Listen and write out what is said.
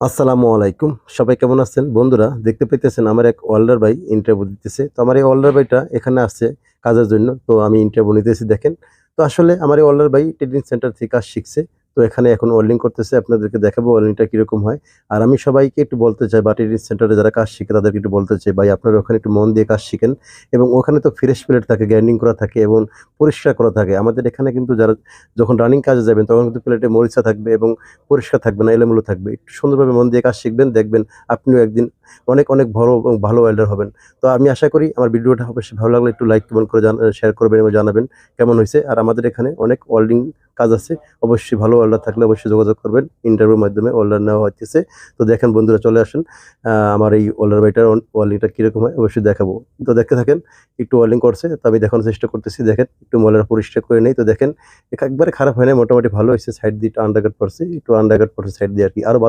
আসসালামু আলাইকুম। সবাই কেমন আছেন? বন্ধুরা দেখতে পাইতেছেন আমার এক ওয়েল্ডার ভাই ইন্টারভিউ দিতেছে। তো আমার এই ওয়েল্ডার ভাইটা এখানে আসছে কাজের জন্য। তো আমি ইন্টারভিউ নিতেছি দেখেন। তো আসলে আমার এই ওয়েল্ডার ভাই ট্রেনিং সেন্টার থেকে কাজ শিখছে। তো এখানে এখন ওয়েল্ডিং করতেছে। আপনাদেরকে দেখাবো ওয়েল্ডিংটা কিরকম হয়। আর আমি সবাইকে একটু বলতে চাই বা ট্রেনিং সেন্টারে যারা কাজ শিখে তাদেরকে একটু বলতে চাই, ভাই আপনারা ওখানে একটু মন দিয়ে কাজ শিখেন এবং ওখানে তো ফ্রেশ প্লেট থাকে, গ্রাইন্ডিং করা থাকে এবং পরিষ্কার করা থাকে। আমাদের এখানে কিন্তু যারা যখন রানিং কাজে যাবেন তখন কিন্তু প্লেটে মরিচা থাকবে এবং পরিষ্কার থাকবে না, এলোমেলো থাকবে। একটু সুন্দরভাবে মন দিয়ে কাজ শিখবেন, দেখবেন আপনিও একদিন অনেক, অনেক বড় এবং ভালো ওয়েল্ডার হবেন। তো আমি আশা করি আমার ভিডিওটা অবশ্যই ভালো লাগলে একটু লাইক, কমেন্ট করে শেয়ার করবেন এবং জানাবেন কেমন হইছে। আর আমাদের এখানে অনেক ওয়েল্ডিং কাজ আছে। অবশ্যই ভালো ওয়েল্ডার থাকলে অবশ্যই যোগাযোগ করবেন। ইন্টারভিউর মাধ্যমে ওয়েল্ডার নেওয়া হইতেছে। তো দেখেন বন্ধুরা চলে আসেন। আমার এই ওয়েল্ডার ভাইটার ওয়েল্ডিংটা কিরকম হয় অবশ্যই দেখাবো। তো দেখতে থাকেন। একটু ওয়েল্ডিং করছে। তো আমি দেখানোর চেষ্টা করতেছি। দেখেন একটু ময়লাটা পরিষ্কার করে নেই। তো দেখেন একবারে খারাপ হয় নাই, মোটামুটি ভালো হইছে। সাইড দিয়ে একটু আন্ডারকাট পড়ছে, একটু আন্ডারকাট পড়ছে সাইড দিয়ে আরকি। আরো ভালো